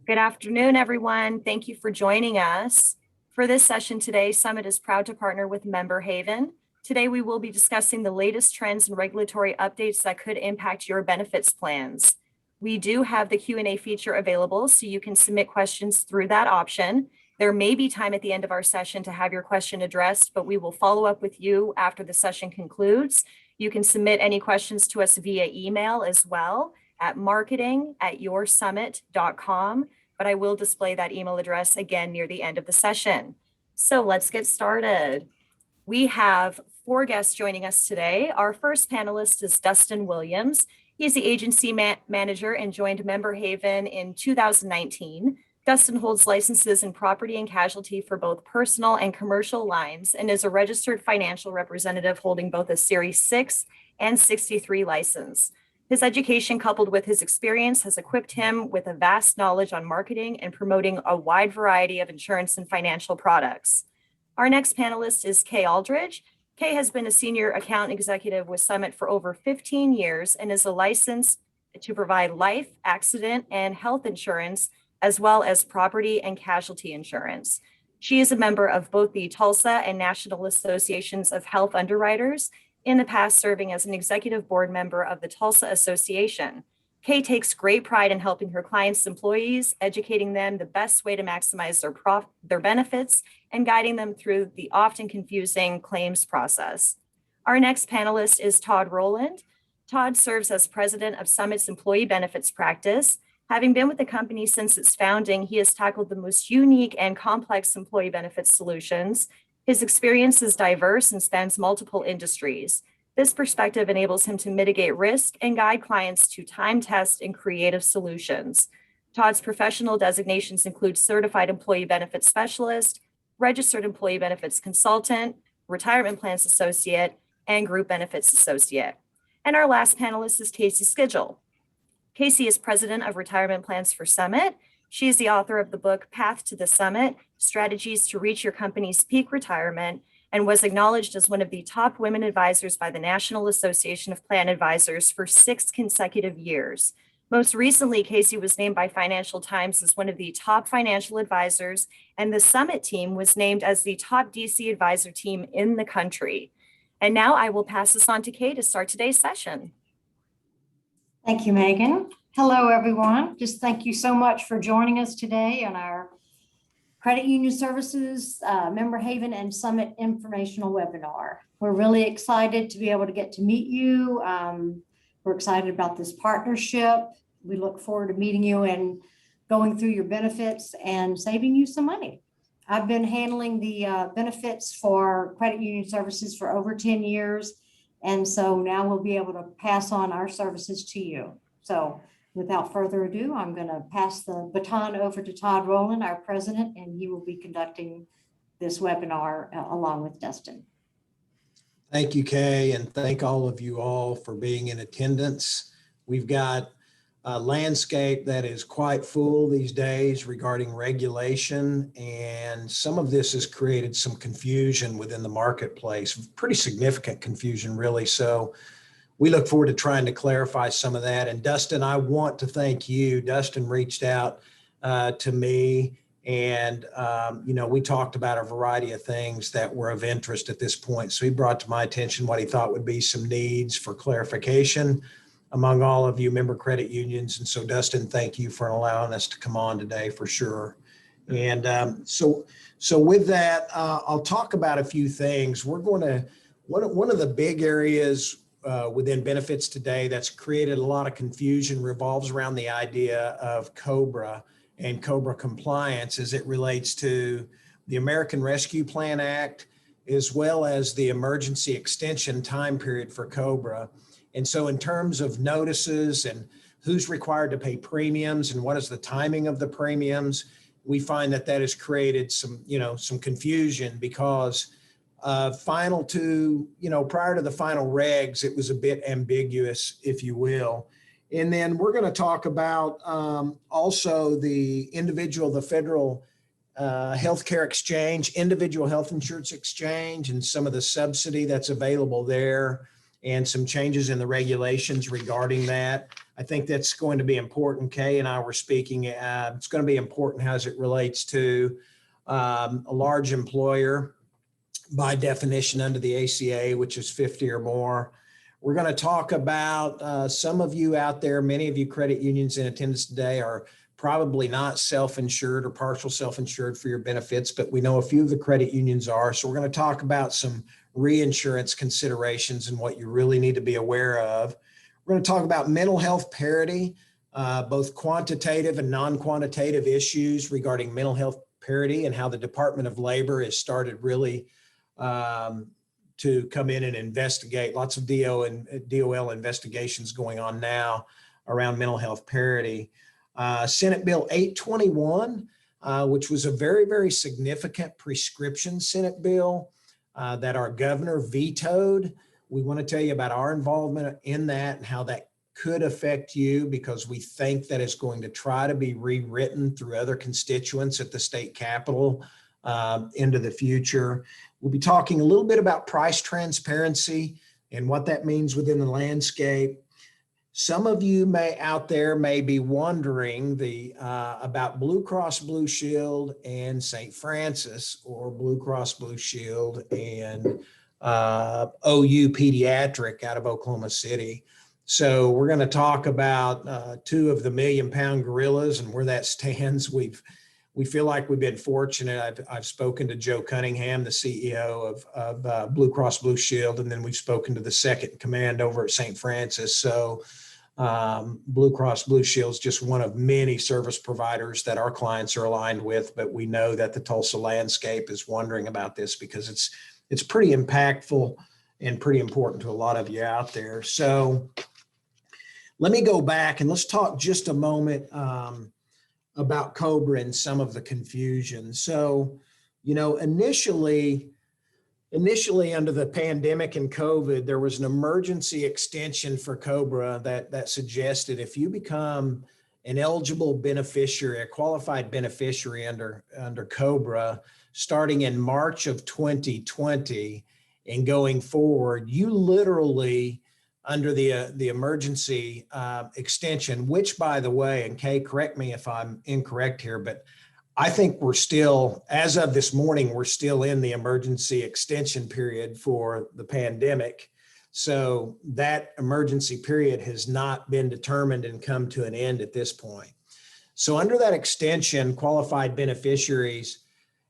Good afternoon, everyone. Thank you for joining us. For this session today, Summit is proud to partner with Member Haven. Today, we will be discussing the latest trends and regulatory updates that could impact your benefits plans. We do have the Q&A feature available, so you can submit questions through that option. There may be time at the end of our session to have your question addressed, but we will follow up with you after the session concludes. You can submit any questions to us via email as well at marketing@yoursummit.com, but I will display that email address again near the end of the session. So let's get started. We have 4 guests joining us today. Our first panelist is Dustin Williams. He is the agency manager and joined Member Haven in 2019. Dustin holds licenses in property and casualty for both personal and commercial lines and is a registered financial representative holding both a Series 6 and 63 license. His education, coupled with his experience, has equipped him with a vast knowledge on marketing and promoting a wide variety of insurance and financial products. Our next panelist is Kay Alldredge. Kay has been a senior account executive with Summit for over 15 years and is licensed to provide life, accident, and health insurance, as well as property and casualty insurance. She is a member of both the Tulsa and National Associations of Health Underwriters, in the past serving as an executive board member of the Tulsa Association. Kay takes great pride in helping her clients' employees, educating them the best way to maximize their benefits, and guiding them through the often confusing claims process. Our next panelist is Todd Rolland. Todd serves as president of Summit's employee benefits practice. Having been with the company since its founding, he has tackled the most unique and complex employee benefits solutions. His experience is diverse and spans multiple industries. This perspective enables him to mitigate risk and guide clients to time-test and creative solutions. Todd's professional designations include Certified Employee Benefits Specialist, Registered Employee Benefits Consultant, Retirement Plans Associate, and Group Benefits Associate. And our last panelist is Kaci Skidgel. Kaci is president of Retirement Plans for Summit. She is the author of the book Path to the Summit: Strategies to Reach Your Company's Peak Retirement, and was acknowledged as one of the top women advisors by the National Association of Plan Advisors for 6 consecutive years. Most recently, Kaci was named by Financial Times as one of the top financial advisors, and the Summit team was named as the top DC advisor team in the country. And now I will pass this on to Kay to start today's session. Thank you, Megan. Hello, everyone. Just thank you so much for joining us today on our Credit Union Services, Member Haven and Summit informational webinar. We're really excited to be able to get to meet you. We're excited about this partnership. We look forward to meeting you and going through your benefits and saving you some money. I've been handling the benefits for Credit Union Services for over 10 years. And so now we'll be able to pass on our services to you. So without further ado, I'm going to pass the baton over to Todd Rolland, our president, and he will be conducting this webinar along with Dustin. Thank you, Kay, and thank all of you all for being in attendance. We've got a landscape that is quite full these days regarding regulation, and some of this has created some confusion within the marketplace, pretty significant confusion, really. So we look forward to trying to clarify some of that. And Dustin, I want to thank you. Dustin reached out to me and, we talked about a variety of things that were of interest at this point. So he brought to my attention what he thought would be some needs for clarification among all of you member credit unions. And so Dustin, thank you for allowing us to come on today for sure. And so with that, I'll talk about a few things. We're going to, one of the big areas within benefits today that's created a lot of confusion revolves around the idea of COBRA and COBRA compliance as it relates to the American Rescue Plan Act, as well as the emergency extension time period for COBRA. And so in terms of notices and who's required to pay premiums and what is the timing of the premiums, we find that that has created some confusion because prior to the final regs, it was a bit ambiguous, if you will. And then we're going to talk about also the federal healthcare exchange, individual health insurance exchange, and some of the subsidy that's available there, and some changes in the regulations regarding that. I think that's going to be important. Kay and I were speaking. It's going to be important as it relates to a large employer by definition under the ACA, which is 50 or more. We're going to talk about some of you out there, many of you credit unions in attendance today are probably not self-insured or partial self-insured for your benefits, but we know a few of the credit unions are. So we're going to talk about some reinsurance considerations and what you really need to be aware of. We're going to talk about mental health parity, both quantitative and non-quantitative issues regarding mental health parity and how the Department of Labor has started really to come in and investigate. Lots of DOL investigations going on now around mental health parity. Senate Bill 821, which was a very, very significant prescription Senate bill that our governor vetoed. We want to tell you about our involvement in that and how that could affect you, because we think that it's going to try to be rewritten through other constituents at the state capitol into the future. We'll be talking a little bit about price transparency and what that means within the landscape. Some of you out there may be wondering about Blue Cross Blue Shield and St. Francis, or Blue Cross Blue Shield and OU Pediatric out of Oklahoma City. So we're going to talk about two of the million-pound gorillas and where that stands. We feel like we've been fortunate. I've spoken to Joe Cunningham, the CEO of Blue Cross Blue Shield, and then we've spoken to the second in command over at St. Francis. So Blue Cross Blue Shield is just one of many service providers that our clients are aligned with, but we know that the Tulsa landscape is wondering about this because it's pretty impactful and pretty important to a lot of you out there. So let me go back and let's talk just a moment about COBRA and some of the confusion. So, initially under the pandemic and COVID, there was an emergency extension for COBRA that suggested if you become an eligible beneficiary, a qualified beneficiary under COBRA, starting in March of 2020 and going forward, you literally, under the emergency extension, which, by the way, and Kay, correct me if I'm incorrect here, but I think we're still, as of this morning, we're still in the emergency extension period for the pandemic. So that emergency period has not been determined and come to an end at this point. So under that extension, qualified beneficiaries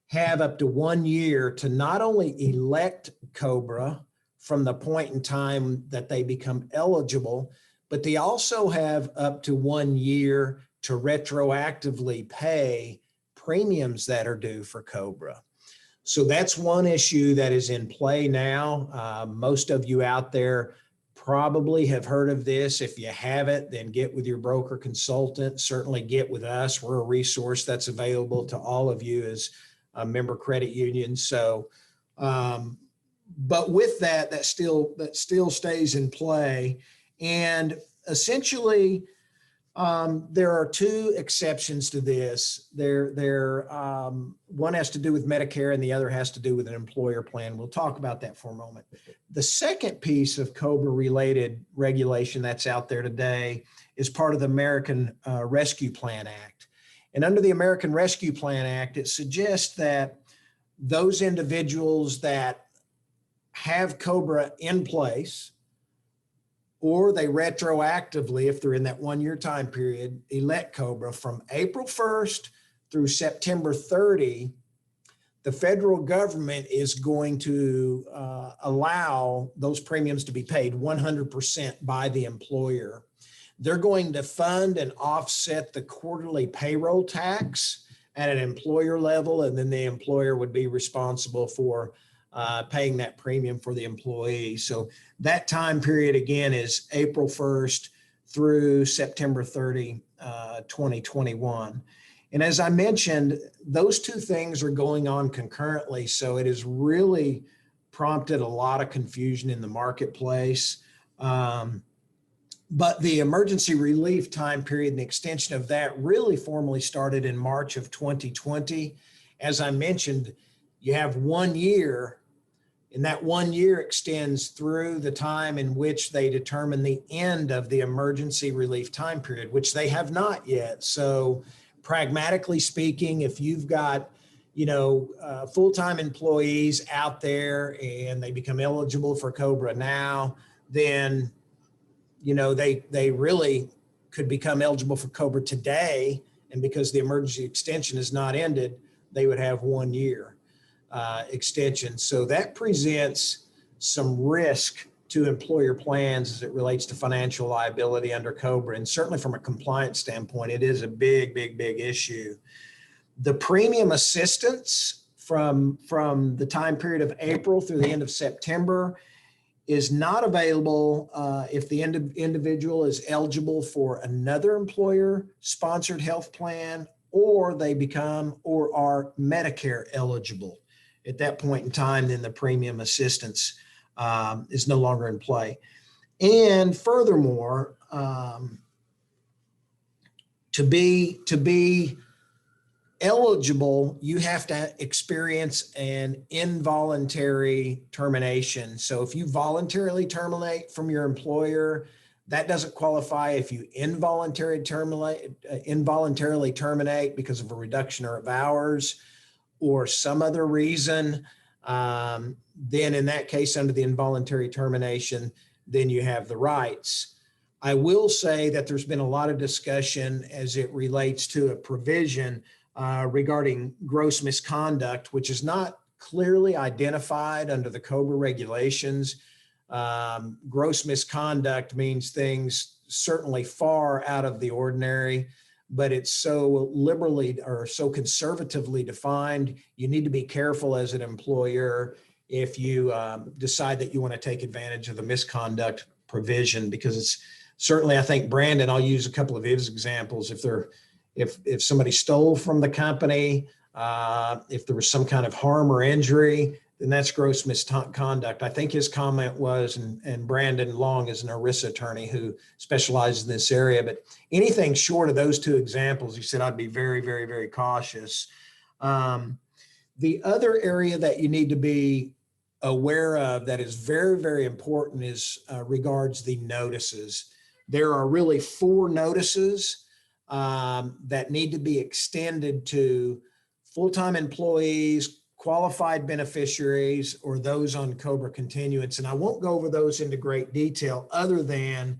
have up to 1 year to not only elect COBRA from the point in time that they become eligible, but they also have up to 1 year to retroactively pay premiums that are due for COBRA. So that's one issue that is in play now. Most of you out there probably have heard of this. If you haven't, then get with your broker consultant. Certainly get with us. We're a resource that's available to all of you as a member credit union. So, but with that still stays in play. And essentially, there are two exceptions to this. One has to do with Medicare and the other has to do with an employer plan. We'll talk about that for a moment. The second piece of COBRA related regulation that's out there today is part of the American Rescue Plan Act. And under the American Rescue Plan Act, it suggests that those individuals that have COBRA in place, or they retroactively, if they're in that 1 year time period, elect COBRA from April 1st through September 30, the federal government is going to allow those premiums to be paid 100% by the employer. They're going to fund and offset the quarterly payroll tax at an employer level, and then the employer would be responsible for paying that premium for the employee. So that time period, again, is April 1st through September 30, 2021. And as I mentioned, those two things are going on concurrently. So it has really prompted a lot of confusion in the marketplace. But the emergency relief time period and the extension of that really formally started in March of 2020. As I mentioned, you have 1 year And that 1 year extends through the time in which they determine the end of the emergency relief time period, which they have not yet. So pragmatically speaking, if you've got, full-time employees out there and they become eligible for COBRA now, then, they really could become eligible for COBRA today. And because the emergency extension is not ended, they would have 1 year extension. So that presents some risk to employer plans as it relates to financial liability under COBRA. And certainly from a compliance standpoint, it is a big, big, big issue. The premium assistance from the time period of April through the end of September is not available if the individual is eligible for another employer sponsored health plan, or they become or are Medicare eligible. At that point in time, then the premium assistance is no longer in play. And furthermore, to be eligible, you have to experience an involuntary termination. So if you voluntarily terminate from your employer, that doesn't qualify. If you involuntarily terminate because of a reduction of hours or some other reason, then in that case, under the involuntary termination, then you have the rights. I will say that there's been a lot of discussion as it relates to a provision regarding gross misconduct, which is not clearly identified under the COBRA regulations. Gross misconduct means things certainly far out of the ordinary, but it's so liberally or so conservatively defined. You need to be careful as an employer if you decide that you want to take advantage of the misconduct provision, because it's certainly, I think, Brandon, I'll use a couple of his examples. If somebody stole from the company, if there was some kind of harm or injury, then that's gross misconduct. I think his comment was, and Brandon Long is an ERISA attorney who specializes in this area, but anything short of those two examples, he said, I'd be very, very, very cautious. The other area that you need to be aware of that is very, very important is regards the notices. There are really 4 notices that need to be extended to full-time employees, qualified beneficiaries, or those on COBRA continuance. And I won't go over those into great detail other than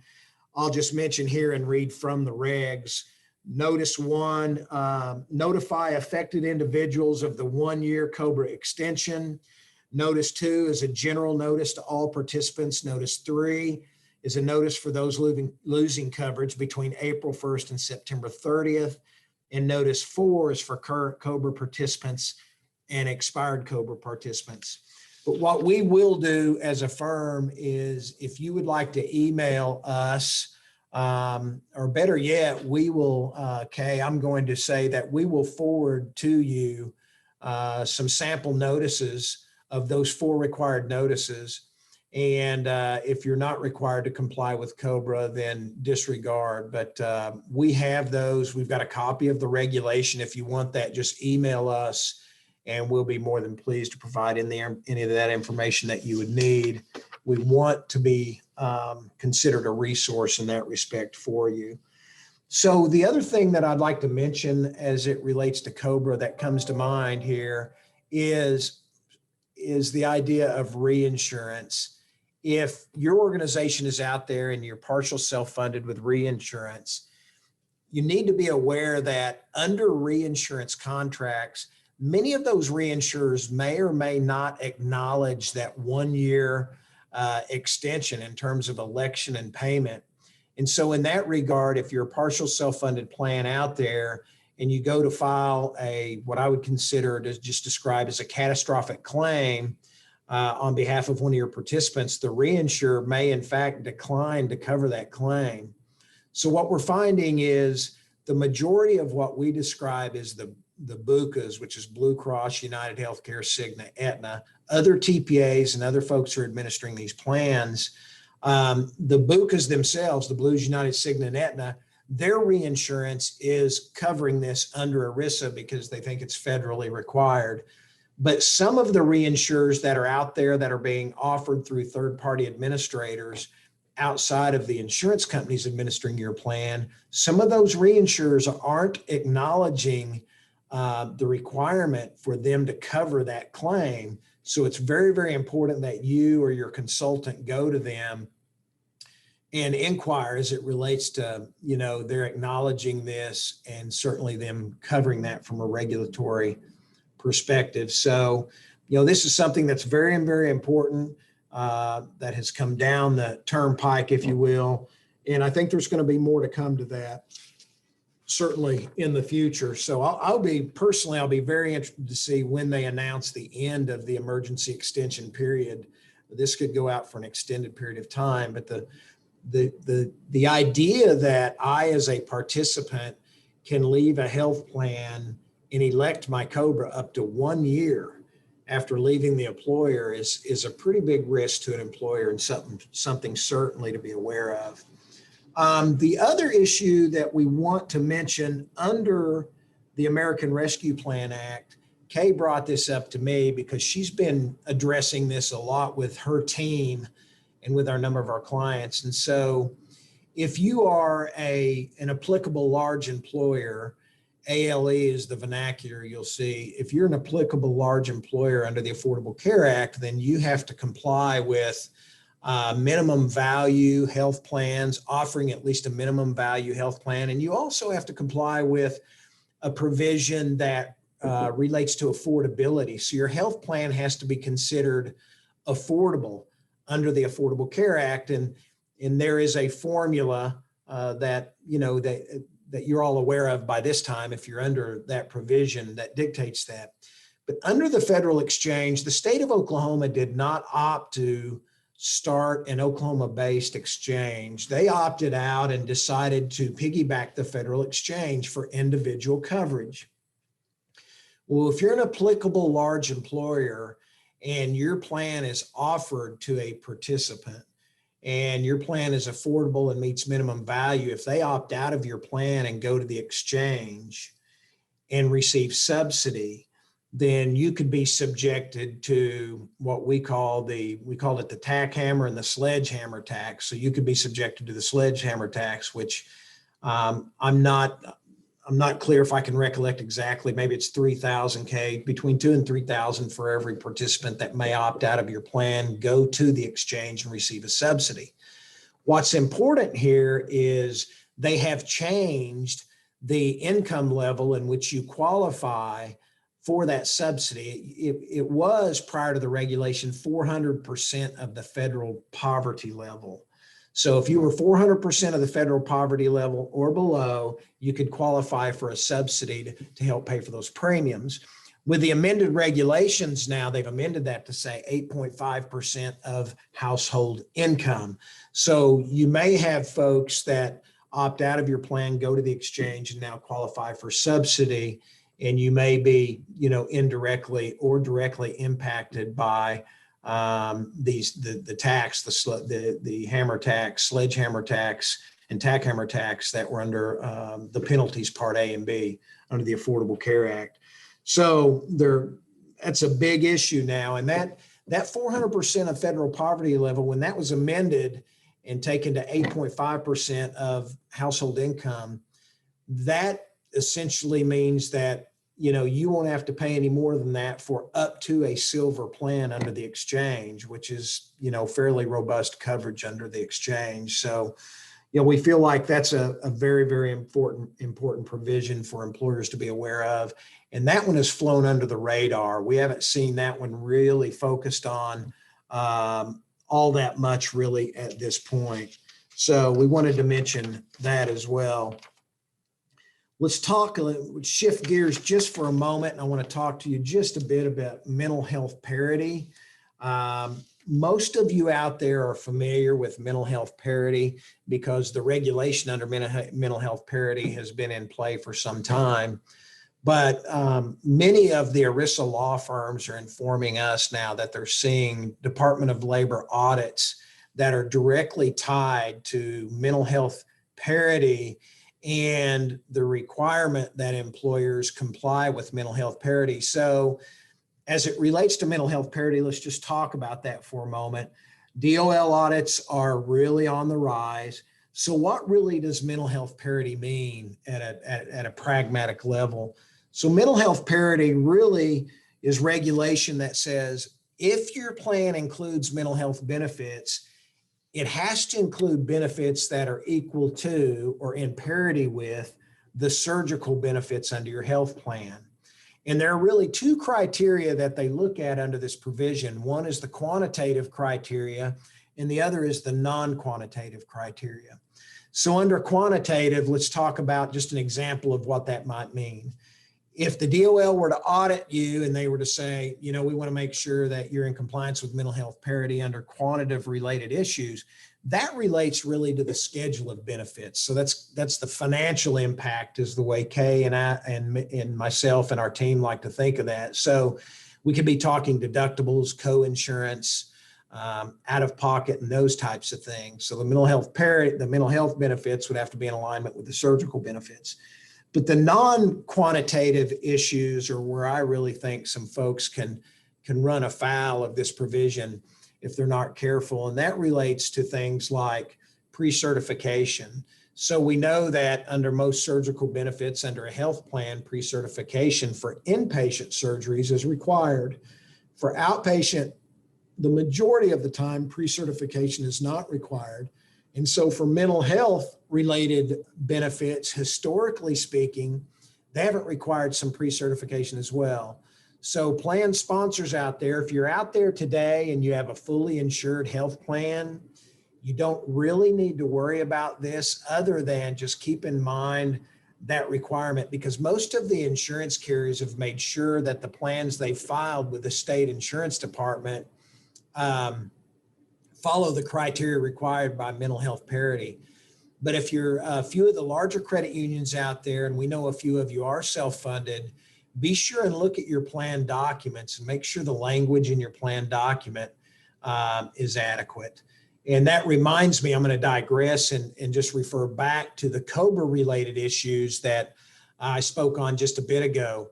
I'll just mention here and read from the regs. Notice 1, notify affected individuals of the 1-year COBRA extension. Notice 2 is a general notice to all participants. Notice 3 is a notice for those losing coverage between April 1st and September 30th. And notice 4 is for current COBRA participants and expired COBRA participants. But what we will do as a firm is, if you would like to email us, or better yet, we will, Kay, I'm going to say that we will forward to you some sample notices of those 4 required notices. And if you're not required to comply with COBRA, then disregard. But we have those. We've got a copy of the regulation. If you want that, just email us, and we'll be more than pleased to provide any of that information that you would need. We want to be considered a resource in that respect for you. So the other thing that I'd like to mention as it relates to COBRA that comes to mind here is the idea of reinsurance. If your organization is out there and you're partial self-funded with reinsurance, you need to be aware that under reinsurance contracts, many of those reinsurers may or may not acknowledge that 1-year extension in terms of election and payment. And so in that regard, if you're a partial self-funded plan out there and you go to file what I would consider to just describe as a catastrophic claim on behalf of one of your participants, the reinsurer may in fact decline to cover that claim. So what we're finding is the majority of what we describe as the BUCAs, which is Blue Cross, United Healthcare, Cigna, Aetna, other TPAs and other folks who are administering these plans, the BUCAs themselves, the Blues, United, Cigna, and Aetna, their reinsurance is covering this under ERISA because they think it's federally required. But some of the reinsurers that are out there that are being offered through third-party administrators outside of the insurance companies administering your plan, some of those reinsurers aren't acknowledging the requirement for them to cover that claim. So it's very, very important that you or your consultant go to them and inquire as it relates to, they're acknowledging this and certainly them covering that from a regulatory perspective. So, this is something that's very, very important that has come down the turnpike, if you will. And I think there's going to be more to come to that, certainly in the future. So I'll be very interested to see when they announce the end of the emergency extension period. This could go out for an extended period of time, but the idea that I, as a participant, can leave a health plan and elect my COBRA up to 1 year after leaving the employer is a pretty big risk to an employer, and something certainly to be aware of. The other issue that we want to mention under the American Rescue Plan Act, Kay brought this up to me because she's been addressing this a lot with her team and with our number of our clients. And so if you are an applicable large employer, ALE is the vernacular you'll see. If you're an applicable large employer under the Affordable Care Act, then you have to comply with minimum value health plans, offering at least a minimum value health plan. And you also have to comply with a provision that relates to affordability. So your health plan has to be considered affordable under the Affordable Care Act. And there is a formula that you're all aware of by this time if you're under that provision that dictates that. But under the federal exchange, the state of Oklahoma did not opt to start an Oklahoma-based exchange. They opted out and decided to piggyback the federal exchange for individual coverage. Well, if you're an applicable large employer and your plan is offered to a participant and your plan is affordable and meets minimum value, if they opt out of your plan and go to the exchange and receive subsidy, then you could be subjected to what we call it the tack hammer and the sledgehammer tax. So you could be subjected to the sledgehammer tax, which I'm not clear if I can recollect exactly. Maybe it's 3,000 between 2,000 and 3,000 for every participant that may opt out of your plan, go to the exchange and receive a subsidy. What's important here is they have changed the income level in which you qualify for that subsidy. It was, prior to the regulation, 400% of the federal poverty level. So if you were 400% of the federal poverty level or below, you could qualify for a subsidy to help pay for those premiums. With the amended regulations now, they've amended that to say 8.5% of household income. So you may have folks that opt out of your plan, go to the exchange, and now qualify for subsidy. And you may be, indirectly or directly impacted by the tax, the hammer tax, sledgehammer tax, and tack hammer tax that were under the penalties Part A and B under the Affordable Care Act. So that's a big issue now. And that 400% of federal poverty level, when that was amended and taken to 8.5% of household income, that essentially means that you won't have to pay any more than that for up to a silver plan under the exchange, which is, fairly robust coverage under the exchange. So, we feel like that's a very, very important provision for employers to be aware of. And that one has flown under the radar. We haven't seen that one really focused on all that much really at this point. So we wanted to mention that as well. Let's shift gears just for a moment. And I want to talk to you just a bit about mental health parity. Most of you out there are familiar with mental health parity because the regulation under mental health parity has been in play for some time. But many of the ERISA law firms are informing us now that they're seeing Department of Labor audits that are directly tied to mental health parity and the requirement that employers comply with mental health parity. So as it relates to mental health parity, let's just talk about that for a moment. DOL audits are really on the rise. So what really does mental health parity mean at a pragmatic level? So mental health parity really is regulation that says if your plan includes mental health benefits, it has to include benefits that are equal to or in parity with the surgical benefits under your health plan. And there are really two criteria that they look at under this provision. One is the quantitative criteria, and the other is the non-quantitative criteria. So under quantitative, let's talk about just an example of what that might mean. If the DOL were to audit you and they were to say, we want to make sure that you're in compliance with mental health parity under quantitative related issues, that relates really to the schedule of benefits. So that's the financial impact is the way Kay and I and myself and our team like to think of that. So we could be talking deductibles, co-insurance, out of pocket, and those types of things. So the mental health benefits would have to be in alignment with the surgical benefits. But the non-quantitative issues are where I really think some folks can run afoul of this provision if they're not careful. And that relates to things like pre-certification. So we know that under most surgical benefits under a health plan, pre-certification for inpatient surgeries is required. For outpatient, the majority of the time, pre-certification is not required. And so for mental health related benefits, historically speaking, they haven't required some pre-certification as well. So plan sponsors out there, if you're out there today and you have a fully insured health plan, you don't really need to worry about this other than just keep in mind that requirement, because most of the insurance carriers have made sure that the plans they filed with the state insurance department follow the criteria required by mental health parity. But if you're a few of the larger credit unions out there, and we know a few of you are self-funded, be sure and look at your plan documents and make sure the language in your plan document is adequate. And that reminds me, I'm going to digress and just refer back to the COBRA related issues that I spoke on just a bit ago.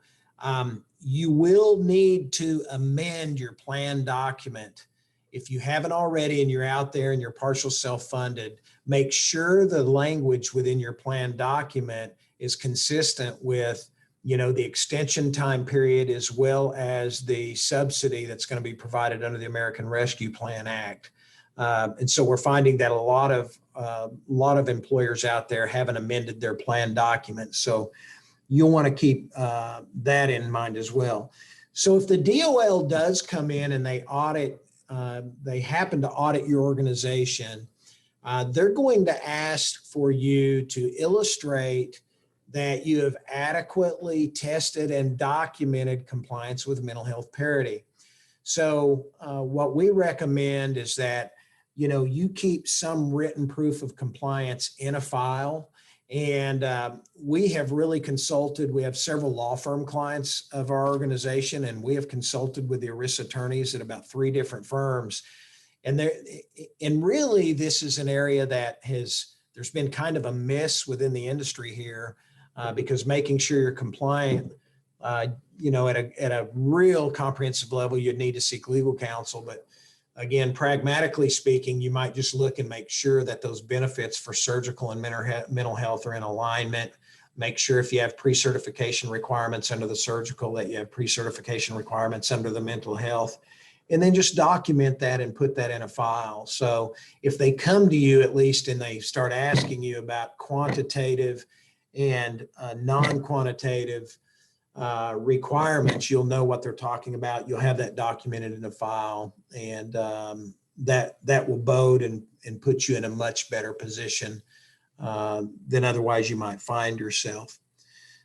You will need to amend your plan document. If you haven't already and you're out there and you're partial self-funded, make sure the language within your plan document is consistent with, the extension time period as well as the subsidy that's going to be provided under the American Rescue Plan Act. And so we're finding that a lot of employers out there haven't amended their plan documents. So you'll want to keep that in mind as well. So if the DOL does come in and they happen to audit your organization, they're going to ask for you to illustrate that you have adequately tested and documented compliance with mental health parity. So what we recommend is that, you keep some written proof of compliance in a file. And we have really consulted, we have several law firm clients of our organization, and we have consulted with the ERISA attorneys at about 3 different firms. And really this is an area that there's been kind of a miss within the industry here because making sure you're compliant, at a real comprehensive level, you'd need to seek legal counsel. But again, pragmatically speaking, you might just look and make sure that those benefits for surgical and mental health are in alignment. Make sure if you have pre-certification requirements under the surgical, that you have pre-certification requirements under the mental health, and then just document that and put that in a file. So if they come to you at least and they start asking you about quantitative and non-quantitative requirements, you'll know what they're talking about. You'll have that documented in a file, and that will bode and put you in a much better position than otherwise you might find yourself.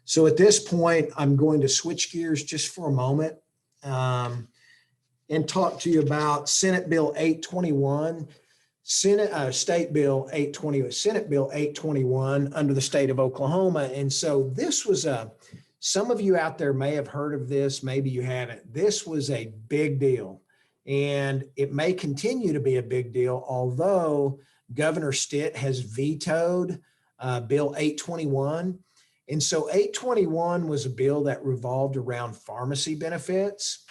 So at this point, I'm going to switch gears just for a moment and talk to you about Senate Bill 821, State Bill 820, Senate Bill 821 under the state of Oklahoma. And so this was some of you out there may have heard of this, maybe you haven't. This was a big deal, and it may continue to be a big deal, although Governor Stitt has vetoed Bill 821. And so 821 was a bill that revolved around pharmacy benefits.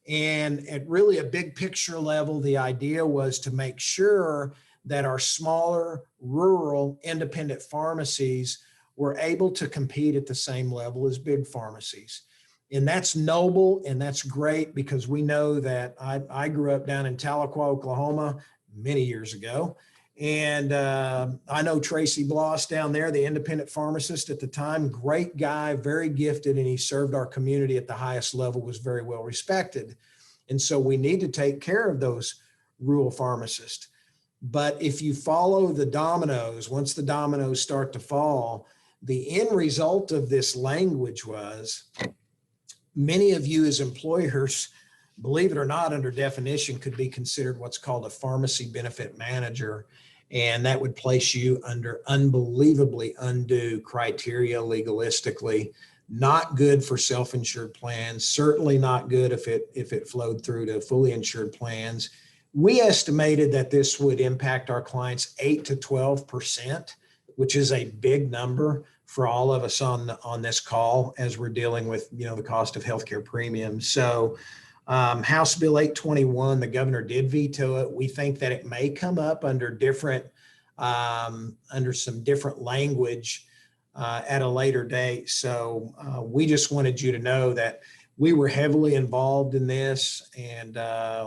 And at really a big picture level, the idea was to make sure that our smaller rural independent pharmacies were able to compete at the same level as big pharmacies. And that's noble and that's great, because we know that I grew up down in Tahlequah, Oklahoma many years ago. And I know Tracy Bloss down there, the independent pharmacist at the time, great guy, very gifted, and he served our community at the highest level, was very well respected. And so we need to take care of those rural pharmacists. But if you follow the dominoes, once the dominoes start to fall, the end result of this language was many of you as employers, believe it or not, under definition, could be considered what's called a pharmacy benefit manager. And that would place you under unbelievably undue criteria legalistically. Not good for self-insured plans, certainly not good if it flowed through to fully insured plans. We estimated that this would impact our clients 8 to 12%, which is a big number for all of us on this call as we're dealing with, the cost of healthcare premiums. So House Bill 821, the governor did veto it. We think that it may come up under some different language at a later date. So we just wanted you to know that we were heavily involved in this, and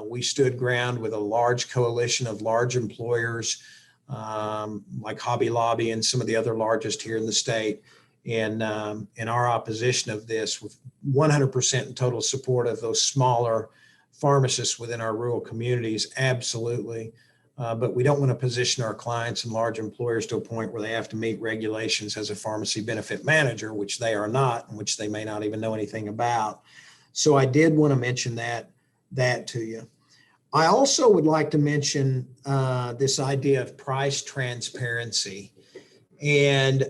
we stood ground with a large coalition of large employers like Hobby Lobby and some of the other largest here in the state. In our opposition of this, with 100% in total support of those smaller pharmacists within our rural communities, absolutely. But we don't want to position our clients and large employers to a point where they have to meet regulations as a pharmacy benefit manager, which they are not, and which they may not even know anything about. So I did want to mention that to you. I also would like to mention this idea of price transparency. And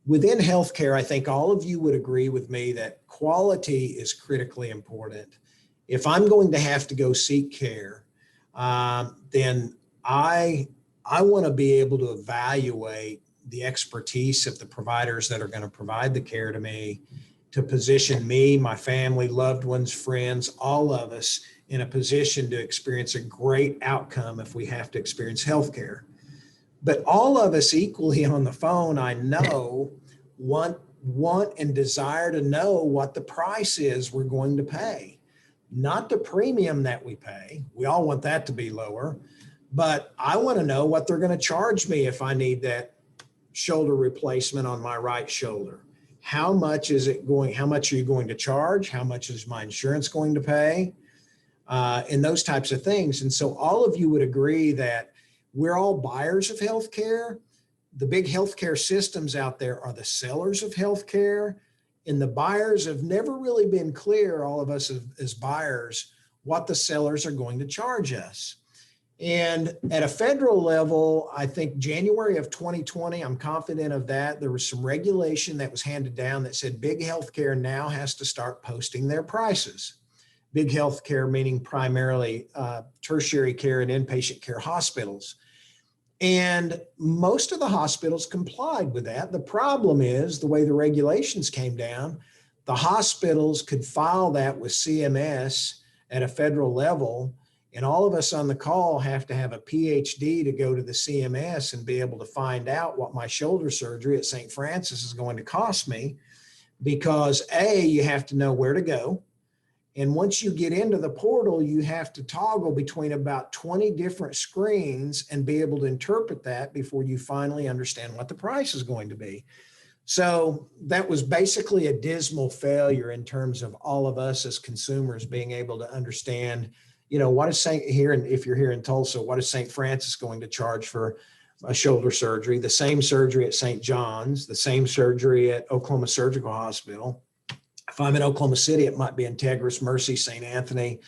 within healthcare, I think all of you would agree with me that quality is critically important. If I'm going to have to go seek care, then I want to be able to evaluate the expertise of the providers that are going to provide the care to me, to position me, my family, loved ones, friends, all of us in a position to experience a great outcome if we have to experience healthcare. But all of us equally on the phone, I know, want and desire to know what the price is we're going to pay. Not the premium that we pay. We all want that to be lower, but I want to know what they're going to charge me if I need that shoulder replacement on my right shoulder. How much are you going to charge? How much is my insurance going to pay? And those types of things. And so all of you would agree that we're all buyers of healthcare. The big healthcare systems out there are the sellers of healthcare, and the buyers have never really been clear, all of us as buyers, what the sellers are going to charge us. And at a federal level, I think January of 2020, I'm confident of that, there was some regulation that was handed down that said big healthcare now has to start posting their prices. Big healthcare meaning primarily tertiary care and inpatient care hospitals. And most of the hospitals complied with that. The problem is the way the regulations came down, the hospitals could file that with CMS at a federal level. And all of us on the call have to have a PhD to go to the CMS and be able to find out what my shoulder surgery at St. Francis is going to cost me, because you have to know where to go. And once you get into the portal, you have to toggle between about 20 different screens and be able to interpret that before you finally understand what the price is going to be. So that was basically a dismal failure in terms of all of us as consumers being able to understand, what is if you're here in Tulsa, what is St. Francis going to charge for a shoulder surgery, the same surgery at St. John's, the same surgery at Oklahoma Surgical Hospital. If I'm in Oklahoma City, it might be Integris, Mercy, St. Anthony,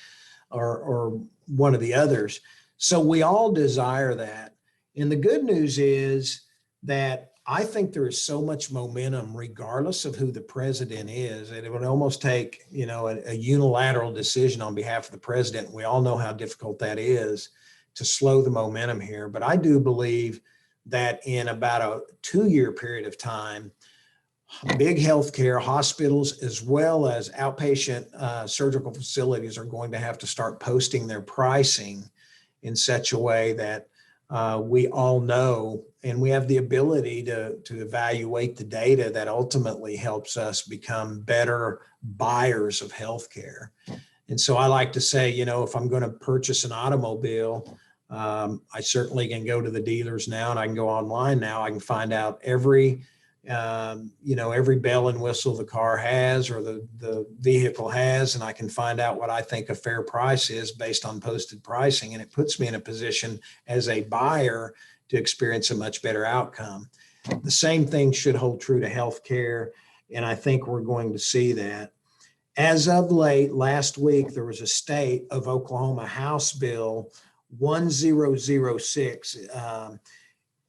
or one of the others. So we all desire that. And the good news is that I think there is so much momentum, regardless of who the president is, and it would almost take, a unilateral decision on behalf of the president. We all know how difficult that is to slow the momentum here. But I do believe that in about a 2-year period of time, big healthcare hospitals as well as outpatient surgical facilities are going to have to start posting their pricing in such a way that we all know, and we have the ability to evaluate the data that ultimately helps us become better buyers of healthcare. And so I like to say, if I'm going to purchase an automobile, I certainly can go to the dealers now, and I can go online now. I can find out every bell and whistle the car has or the vehicle has, and I can find out what I think a fair price is based on posted pricing. And it puts me in a position as a buyer to experience a much better outcome. The same thing should hold true to healthcare, and I think we're going to see that. As of late, last week, there was a state of Oklahoma House Bill 1006.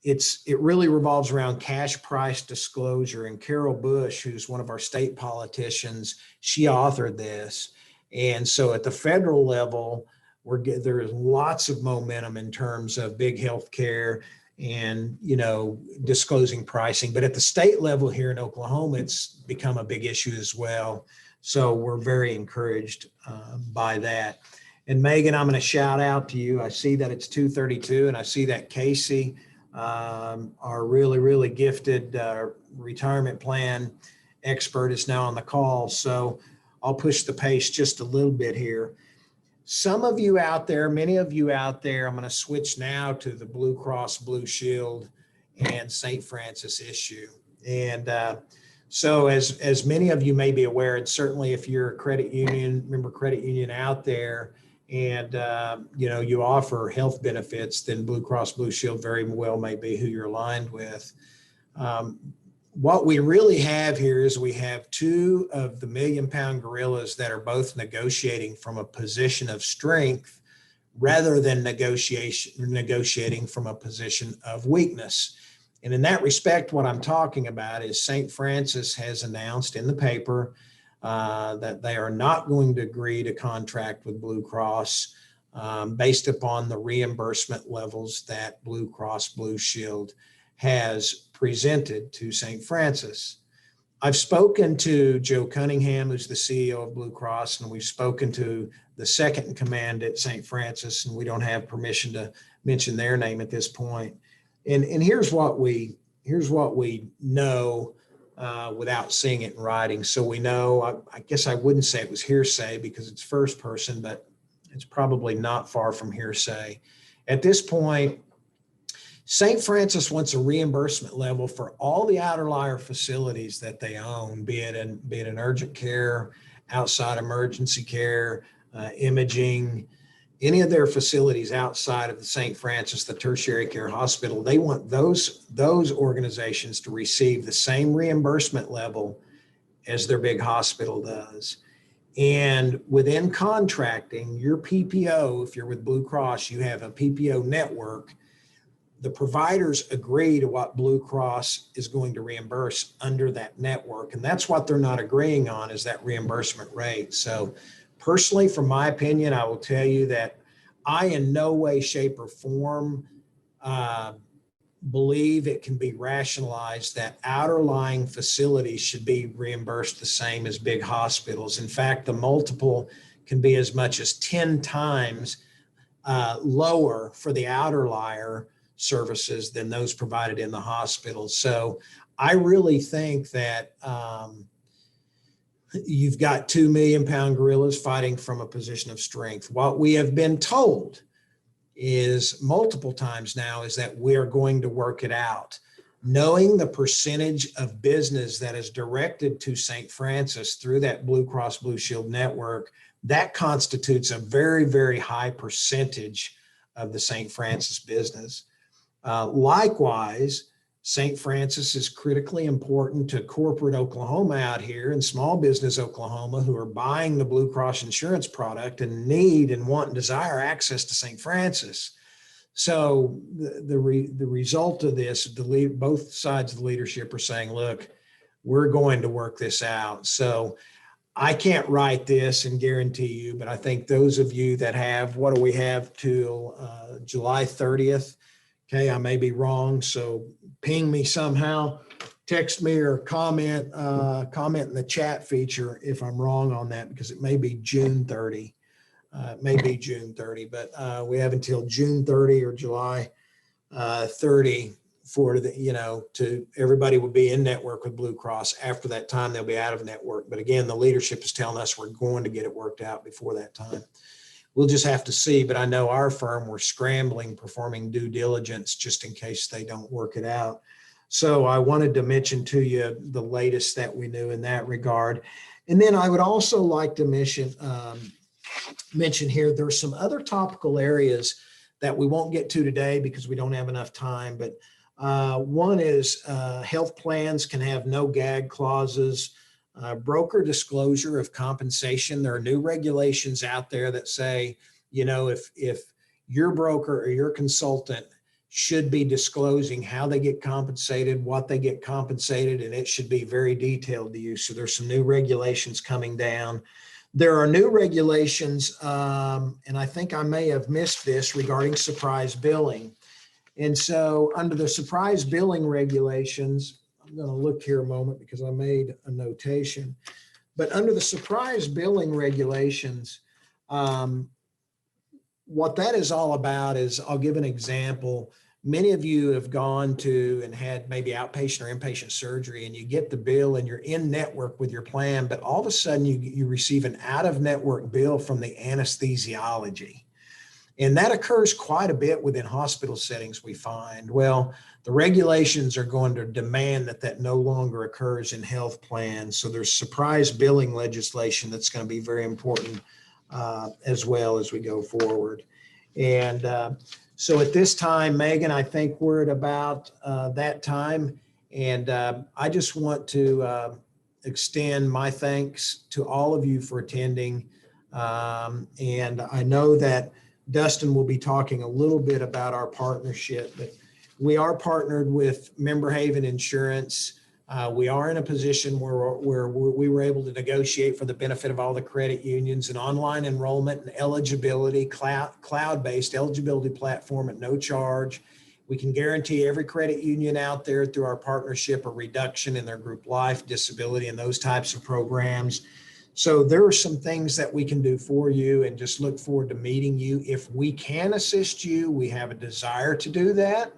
It really revolves around cash price disclosure. And Carol Bush, who's one of our state politicians, she authored this. And so at the federal level, there is lots of momentum in terms of big healthcare and, disclosing pricing. But at the state level here in Oklahoma, it's become a big issue as well. So we're very encouraged by that. And Megan, I'm going to shout out to you. I see that it's 2:32, and I see that Kaci, our really, really gifted retirement plan expert, is now on the call. So I'll push the pace just a little bit here. Some of you out there, many of you out there, I'm going to switch now to the Blue Cross Blue Shield and St. Francis issue. And so as many of you may be aware, and certainly if you're a credit union, member credit union out there, and you offer health benefits, then Blue Cross Blue Shield very well may be who you're aligned with. What we really have here is we have two of the million-pound gorillas that are both negotiating from a position of strength rather than negotiating from a position of weakness. And in that respect, what I'm talking about is St. Francis has announced in the paper that they are not going to agree to contract with Blue Cross based upon the reimbursement levels that Blue Cross Blue Shield has presented to St. Francis. I've spoken to Joe Cunningham, who's the CEO of Blue Cross, and we've spoken to the second in command at St. Francis, and we don't have permission to mention their name at this point. And here's what we know without seeing it in writing. So we know, I guess I wouldn't say it was hearsay because it's first person, but it's probably not far from hearsay. At this point, St. Francis wants a reimbursement level for all the outlier facilities that they own, be it an urgent care, outside emergency care, imaging, any of their facilities outside of the St. Francis, the tertiary care hospital. They want those organizations to receive the same reimbursement level as their big hospital does. And within contracting, your PPO, if you're with Blue Cross, you have a PPO network. The providers agree to what Blue Cross is going to reimburse under that network. And that's what they're not agreeing on, is that reimbursement rate. So personally, from my opinion, I will tell you that I in no way, shape, or form believe it can be rationalized that outerlying facilities should be reimbursed the same as big hospitals. In fact, the multiple can be as much as 10 times lower for the outerlier services than those provided in the hospital. So I really think that you've got 2 million-pound gorillas fighting from a position of strength. What we have been told is multiple times now is that we are going to work it out. Knowing the percentage of business that is directed to St. Francis through that Blue Cross Blue Shield network, that constitutes a very, very high percentage of the St. Francis business. Likewise, St. Francis is critically important to corporate Oklahoma out here and small business Oklahoma who are buying the Blue Cross insurance product and need and want and desire access to St. Francis. So the result of this, both sides of the leadership are saying, look, we're going to work this out. So I can't write this and guarantee you, but I think those of you that have, what do we have till July 30th? Okay, I may be wrong, so ping me somehow. text me or comment in the chat feature if I'm wrong on that, because it may be June 30. It may be June 30, but we have until June 30 or July 30 for to everybody will be in network with Blue Cross. After that time, they'll be out of network. But again, the leadership is telling us we're going to get it worked out before that time. We'll just have to see. But I know our firm, we're scrambling, performing due diligence just in case they don't work it out. So I wanted to mention to you the latest that we knew in that regard. And then I would also like to mention here, there's some other topical areas that we won't get to today because we don't have enough time. But one is health plans can have no gag clauses, broker disclosure of compensation. There are new regulations out there that say, if your broker or your consultant should be disclosing how they get compensated, what they get compensated, and it should be very detailed to you. So there's some new regulations coming down. There are new regulations, and I think I may have missed this, regarding surprise billing. And so under the surprise billing regulations, I'm going to look here a moment because I made a notation. But under the surprise billing regulations, what that is all about is, I'll give an example. Many of you have gone to and had maybe outpatient or inpatient surgery, and you get the bill and you're in network with your plan, but all of a sudden you receive an out-of-network bill from the anesthesiology. And that occurs quite a bit within hospital settings, we find. Well, the regulations are going to demand that no longer occurs in health plans. So there's surprise billing legislation that's going to be very important as well as we go forward. And so at this time, Megan, I think we're at about that time. And I just want to extend my thanks to all of you for attending. And I know that Dustin will be talking a little bit about our partnership, but we are partnered with Member Haven Insurance. We are in a position where we were able to negotiate for the benefit of all the credit unions an online enrollment and eligibility, cloud-based eligibility platform at no charge. We can guarantee every credit union out there through our partnership a reduction in their group life, disability, and those types of programs. So there are some things that we can do for you, and just look forward to meeting you. If we can assist you, we have a desire to do that.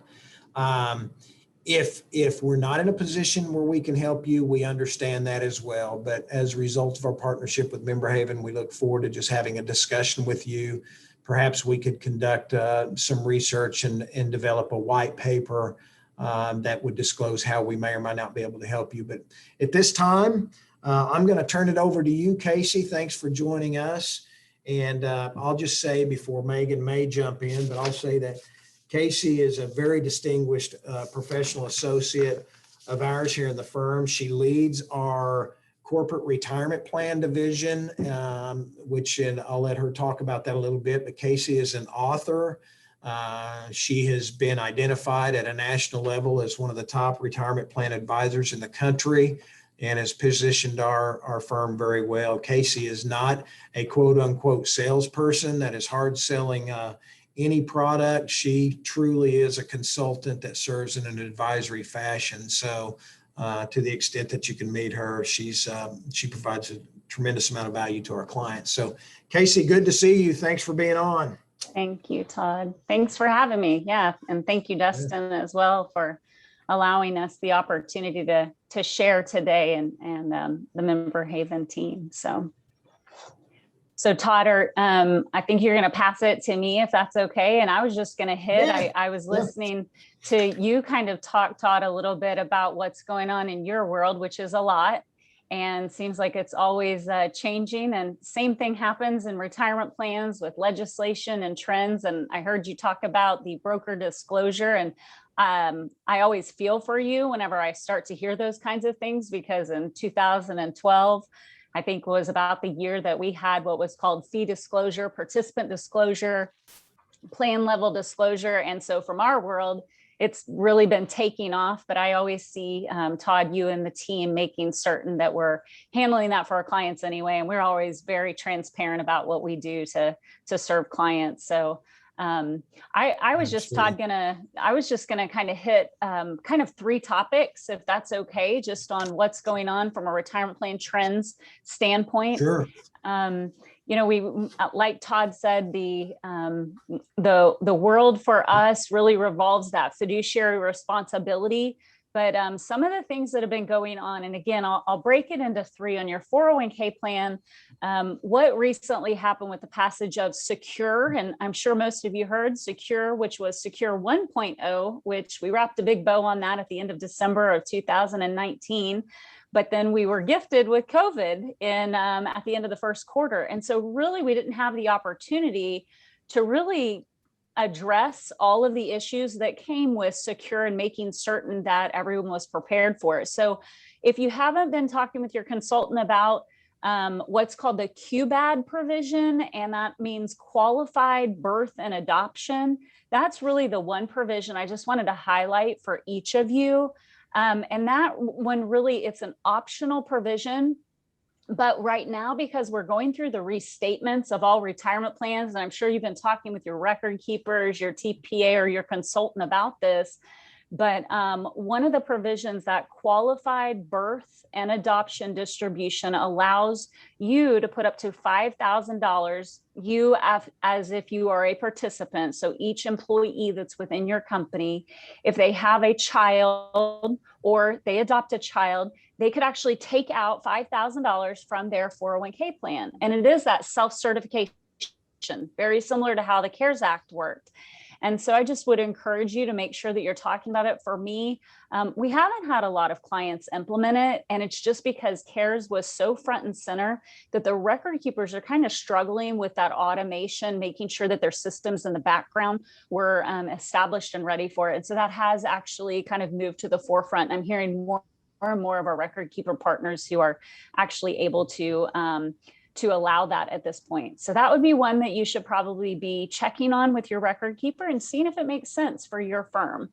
If we're not in a position where we can help you, we understand that as well. But as a result of our partnership with Member Haven, we look forward to just having a discussion with you. Perhaps we could conduct some research and develop a white paper that would disclose how we may or may not be able to help you. But at this time, I'm going to turn it over to you, Kaci. Thanks for joining us. And I'll just say, before Megan may jump in, but I'll say that Kaci is a very distinguished professional associate of ours here in the firm. She leads our corporate retirement plan division, which, and I'll let her talk about that a little bit, but Kaci is an author. She has been identified at a national level as one of the top retirement plan advisors in the country, and has positioned our firm very well. Kaci is not a quote unquote salesperson that is hard selling any product. She truly is a consultant that serves in an advisory fashion. So to the extent that you can meet her, she provides a tremendous amount of value to our clients. So Kaci, good to see you. Thanks for being on. Thank you, Todd. Thanks for having me. Yeah. And thank you, Dustin, as well, for allowing us the opportunity to share today and the Member Haven team. So Todd, I think you're going to pass it to me if that's okay. And I was just going to hit, Yeah. I was listening to you kind of talk, Todd, a little bit about what's going on in your world, which is a lot, and seems like it's always changing. And same thing happens in retirement plans with legislation and trends. And I heard you talk about the broker disclosure, and I always feel for you whenever I start to hear those kinds of things, because in 2012, I think was about the year that we had what was called fee disclosure, participant disclosure, plan level disclosure. And so from our world, it's really been taking off, but I always see Todd, you and the team making certain that we're handling that for our clients anyway. And we're always very transparent about what we do to serve clients. So I was just, Todd, I was just gonna kind of hit kind of three topics, if that's okay, just on what's going on from a retirement plan trends standpoint. Sure. You know, we, like Todd said, the world for us really revolves that fiduciary responsibility. But some of the things that have been going on, and again, I'll break it into three. On your 401k plan, what recently happened with the passage of Secure, and I'm sure most of you heard Secure, which was Secure 1.0, which we wrapped a big bow on that at the end of December of 2019. But then we were gifted with COVID at the end of the first quarter. And so really, we didn't have the opportunity to really address all of the issues that came with Secure and making certain that everyone was prepared for it. So if you haven't been talking with your consultant about what's called the QBAD provision, and that means qualified birth and adoption, that's really the one provision I just wanted to highlight for each of you. And that one really, it's an optional provision. But right now, because we're going through the restatements of all retirement plans, and I'm sure you've been talking with your record keepers, your TPA, or your consultant about this, but one of the provisions, that qualified birth and adoption distribution, allows you to put up to $5,000, you as if you are a participant. So each employee that's within your company, if they have a child or they adopt a child, they could actually take out $5,000 from their 401k plan. And it is that self-certification, very similar to how the CARES Act worked. And so I just would encourage you to make sure that you're talking about it. For me, we haven't had a lot of clients implement it. And it's just because CARES was so front and center that the record keepers are kind of struggling with that automation, making sure that their systems in the background were established and ready for it. And so that has actually kind of moved to the forefront. I'm hearing more and more of our record keeper partners who are actually able to allow that at this point. So that would be one that you should probably be checking on with your record keeper and seeing if it makes sense for your firm.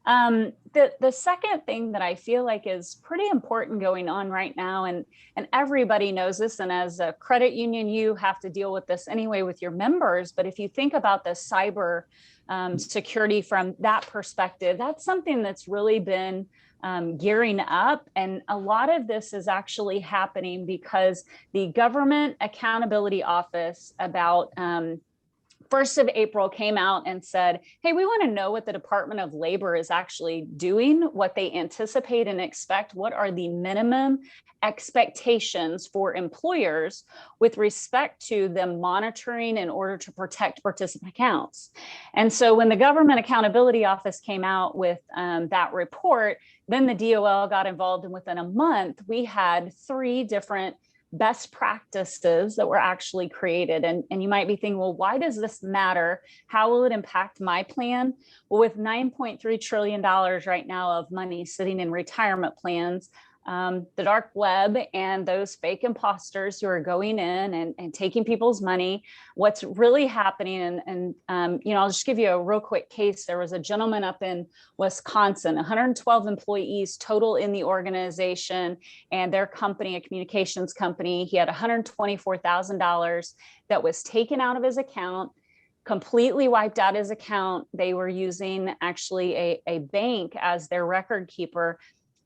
The second thing that I feel like is pretty important going on right now, and everybody knows this, and as a credit union, you have to deal with this anyway with your members, but if you think about the cyber security from that perspective, that's something that's really been gearing up. And a lot of this is actually happening because the Government Accountability Office about 1st of April came out and said, hey, we want to know what the Department of Labor is actually doing, what they anticipate and expect, what are the minimum expectations for employers with respect to them monitoring in order to protect participant accounts. And so when the Government Accountability Office came out with that report, then the DOL got involved, and within a month, we had 3 different best practices that were actually created. And you might be thinking, well, why does this matter? How will it impact my plan? Well, with $9.3 trillion right now of money sitting in retirement plans, the dark web and those fake imposters who are going in and taking people's money, what's really happening, and I'll just give you a real quick case. There was a gentleman up in Wisconsin, 112 employees total in the organization, and their company, a communications company, he had $124,000 that was taken out of his account, completely wiped out his account. They were using actually a bank as their record keeper.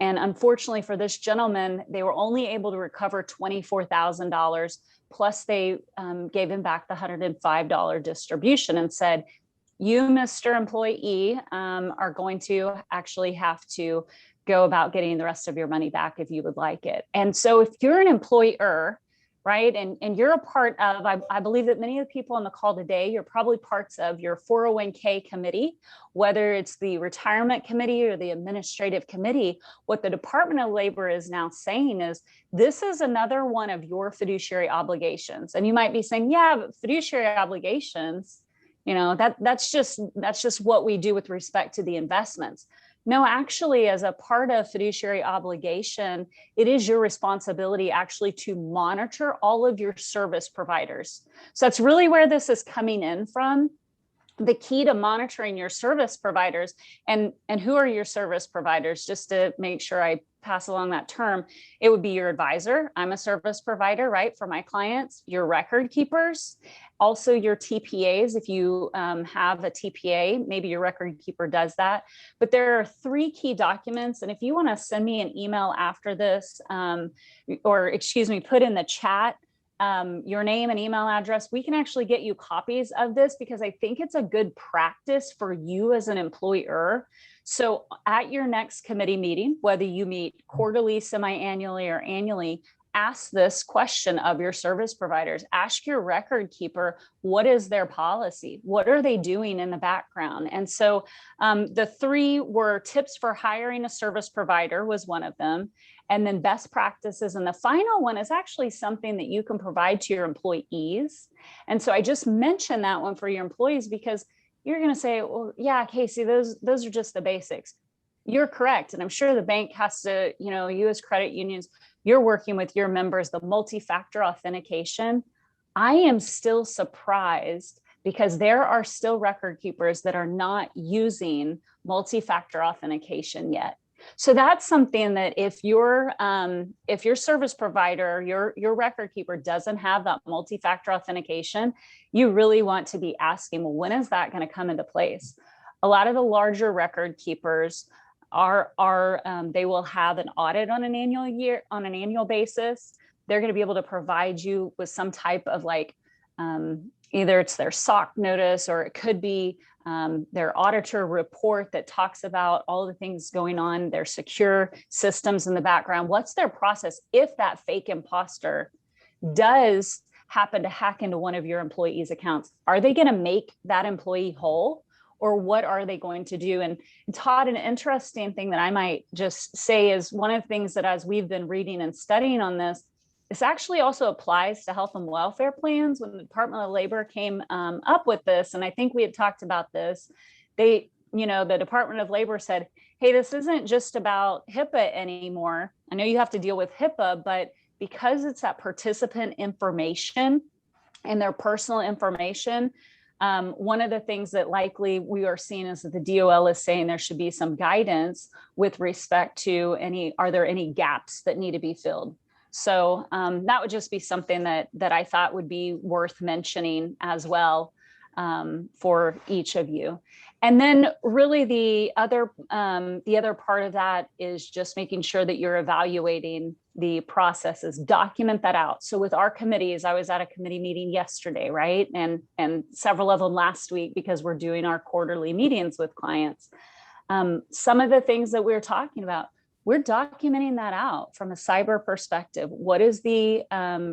And unfortunately for this gentleman, they were only able to recover $24,000, plus they gave him back the $105 distribution and said, you, Mr. Employee, are going to actually have to go about getting the rest of your money back if you would like it. And so if you're an employer, right, and you're a part of, I believe that many of the people on the call today, you're probably parts of your 401k committee, whether it's the retirement committee or the administrative committee. What the Department of Labor is now saying is, this is another one of your fiduciary obligations. And you might be saying, yeah, but fiduciary obligations, that's just what we do with respect to the investments. No, actually, as a part of fiduciary obligation, it is your responsibility actually to monitor all of your service providers. So that's really where this is coming in from. The key to monitoring your service providers, and who are your service providers, just to make sure I pass along that term, it would be your advisor. I'm a service provider, right, for my clients, your record keepers, also your TPAs. If you have a TPA, maybe your record keeper does that. But there are 3 key documents. And if you want to send me an email after this, or excuse me, put in the chat your name and email address, we can actually get you copies of this, because I think it's a good practice for you as an employer. So at your next committee meeting, whether you meet quarterly, semi-annually, or annually, ask this question of your service providers. Ask your record keeper, what is their policy? What are they doing in the background? And so the 3 were tips for hiring a service provider was one of them, and then best practices. And the final one is actually something that you can provide to your employees. And so I just mentioned that one for your employees, because you're going to say, well, yeah, Kaci, those are just the basics. You're correct. And I'm sure the bank has to, you as credit unions, you're working with your members, the multi-factor authentication. I am still surprised, because there are still record keepers that are not using multi-factor authentication yet. So that's something that if your service provider, your record keeper doesn't have that multi-factor authentication, you really want to be asking, well, when is that going to come into place? A lot of the larger record keepers they will have an audit on an annual basis. They're going to be able to provide you with some type of either it's their SOC notice, or it could be their auditor report that talks about all the things going on, their secure systems in the background. What's their process if that fake imposter does happen to hack into one of your employees' accounts? Are they going to make that employee whole? Or what are they going to do? And Todd, an interesting thing that I might just say is one of the things that, as we've been reading and studying on this actually also applies to health and welfare plans. When the Department of Labor came up with this, and I think we had talked about this, the Department of Labor said, hey, this isn't just about HIPAA anymore. I know you have to deal with HIPAA, but because it's that participant information and their personal information, one of the things that likely we are seeing is that the DOL is saying there should be some guidance with respect to are there any gaps that need to be filled? So that would just be something that I thought would be worth mentioning as well for each of you. And then really the other part of that is just making sure that you're evaluating the processes, document that out. So with our committees, I was at a committee meeting yesterday, right? And several of them last week, because we're doing our quarterly meetings with clients. Some of the things that we're talking about, we're documenting that out from a cyber perspective. What is the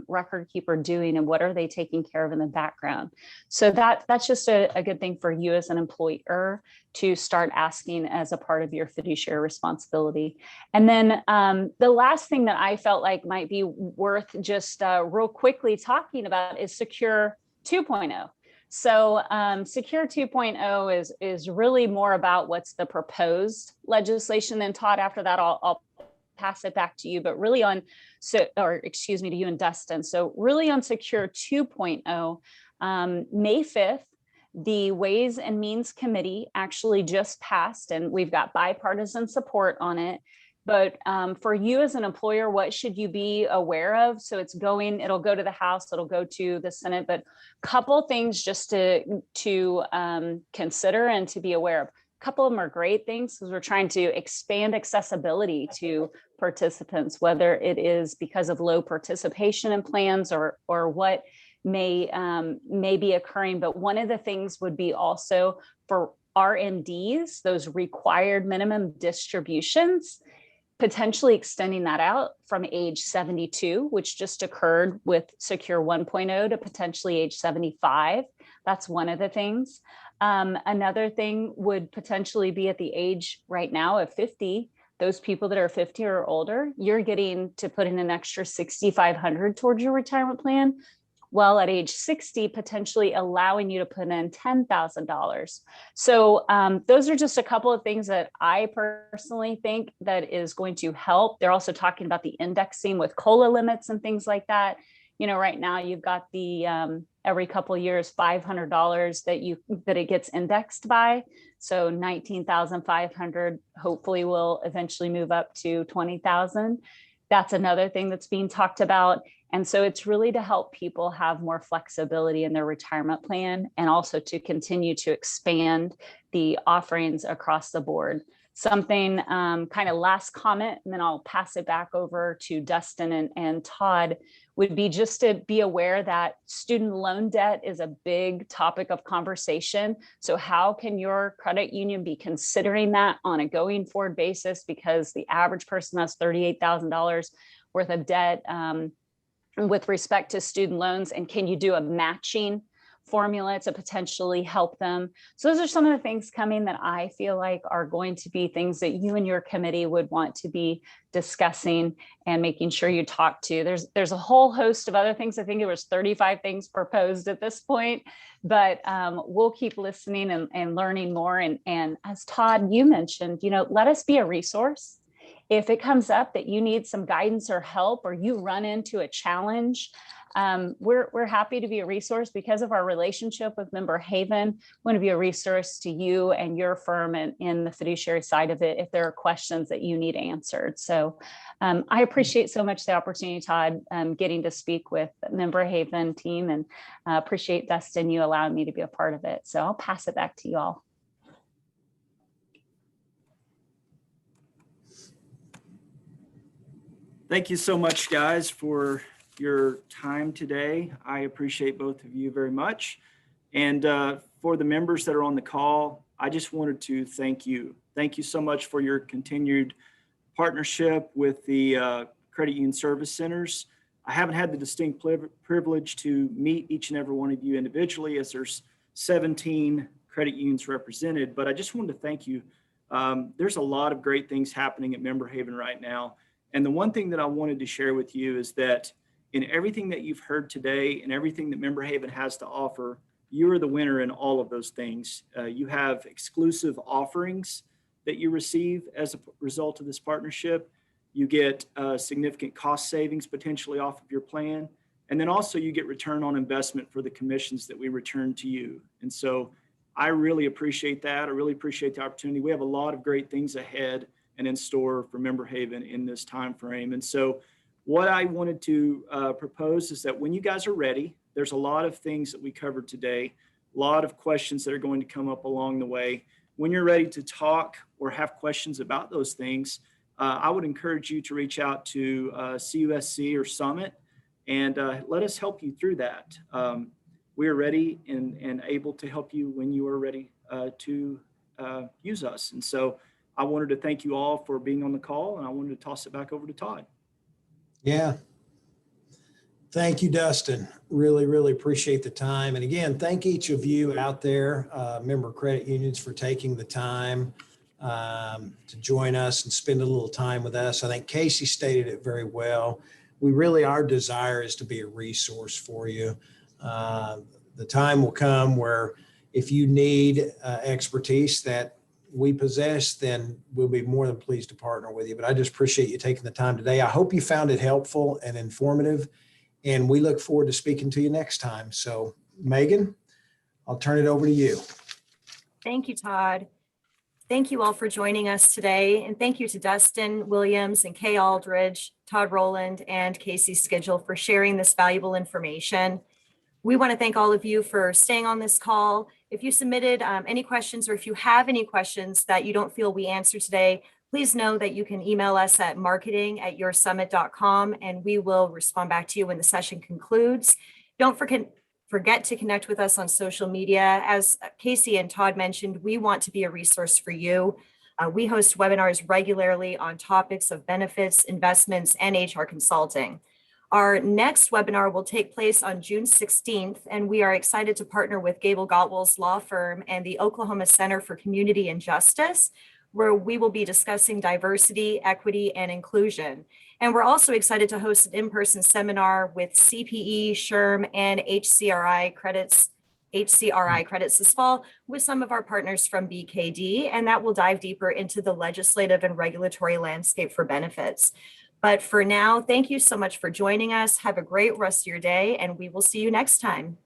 record keeper doing, and what are they taking care of in the background? So that's just a good thing for you as an employer to start asking as a part of your fiduciary responsibility. And then the last thing that I felt like might be worth just real quickly talking about is Secure 2.0. So Secure 2.0 is really more about what's the proposed legislation. Then Todd, after that, I'll pass it back to you, but really to you and Dustin. So really on Secure 2.0, May 5th, the Ways and Means Committee actually just passed, and we've got bipartisan support on it. But for you as an employer, what should you be aware of? So it'll go to the House, it'll go to the Senate, but a couple things just to consider and to be aware of. A couple of them are great things, because we're trying to expand accessibility to participants, whether it is because of low participation in plans or what may be occurring. But one of the things would be also for RMDs, those required minimum distributions, potentially extending that out from age 72, which just occurred with Secure 1.0, to potentially age 75. That's one of the things. Another thing would potentially be at the age right now of 50. Those people that are 50 or older, you're getting to put in an extra $6,500 towards your retirement plan. Well, at age 60, potentially allowing you to put in $10,000. So those are just a couple of things that I personally think that is going to help. They're also talking about the indexing with COLA limits and things like that. Right now you've got the every couple of years $500 that it gets indexed by. So 19,500 hopefully will eventually move up to 20,000. That's another thing that's being talked about. And so it's really to help people have more flexibility in their retirement plan, and also to continue to expand the offerings across the board. Something kind of last comment, and then I'll pass it back over to Dustin and Todd, would be just to be aware that student loan debt is a big topic of conversation. So how can your credit union be considering that on a going forward basis? Because the average person has $38,000 worth of debt with respect to student loans. And can you do a matching formula to potentially help them? So those are some of the things coming that I feel like are going to be things that you and your committee would want to be discussing and making sure you talk to. There's a whole host of other things. I think there was 35 things proposed at this point, but we'll keep listening and learning more. And as Todd, you mentioned, let us be a resource. If it comes up that you need some guidance or help, or you run into a challenge, we're happy to be a resource because of our relationship with Member Haven. We want to be a resource to you and your firm and in the fiduciary side of it if there are questions that you need answered. So I appreciate so much the opportunity, Todd, getting to speak with Member Haven team, and appreciate, Dustin, you allowing me to be a part of it. So I'll pass it back to you all. Thank you so much, guys, for your time today. I appreciate both of you very much. And for the members that are on the call, I just wanted to thank you. Thank you so much for your continued partnership with the Credit Union Service Centers. I haven't had the distinct privilege to meet each and every one of you individually, as there's 17 credit unions represented, but I just wanted to thank you. There's a lot of great things happening at Member Haven right now. And the one thing that I wanted to share with you is that in everything that you've heard today and everything that Member Haven has to offer, you are the winner in all of those things. You have exclusive offerings that you receive as a result of this partnership. You get significant cost savings potentially off of your plan. And then also you get return on investment for the commissions that we return to you. And so I really appreciate that. I really appreciate the opportunity. We have a lot of great things ahead and in store for Member Haven in this time frame. And so what I wanted to propose is that when you guys are ready, there's a lot of things that we covered today, a lot of questions that are going to come up along the way. When you're ready to talk or have questions about those things, I would encourage you to reach out to CUSC or Summit and let us help you through that. We are ready and able to help you when you are ready to use us. And so I wanted to thank you all for being on the call, and I wanted to toss it back over to Todd. Yeah. Thank you, Dustin. Really, really appreciate the time. And again, thank each of you out there, member credit unions, for taking the time to join us and spend a little time with us. I think Kaci stated it very well. We really, our desire is to be a resource for you. The time will come where if you need expertise that we possess, then we'll be more than pleased to partner with you. But I just appreciate you taking the time today. I hope you found it helpful and informative, and we look forward to speaking to you next time. So Megan, I'll turn it over to you. Thank you, Todd. Thank you all for joining us today. And thank you to Dustin Williams and Kay Alldredge, Todd Rolland, and Kaci Skidgel for sharing this valuable information. We want to thank all of you for staying on this call. If you submitted any questions, or if you have any questions that you don't feel we answered today, please know that you can email us at marketing@yoursummit.com, and we will respond back to you when the session concludes. Don't forget to connect with us on social media. As Kaci and Todd mentioned, we want to be a resource for you. We host webinars regularly on topics of benefits, investments, and HR consulting. Our next webinar will take place on June 16th, and we are excited to partner with Gable Gottwal's law firm and the Oklahoma Center for Community and Justice, where we will be discussing diversity, equity, and inclusion. And we're also excited to host an in-person seminar with CPE, SHRM, and HCRI credits this fall with some of our partners from BKD, and that will dive deeper into the legislative and regulatory landscape for benefits. But for now, thank you so much for joining us. Have a great rest of your day, and we will see you next time.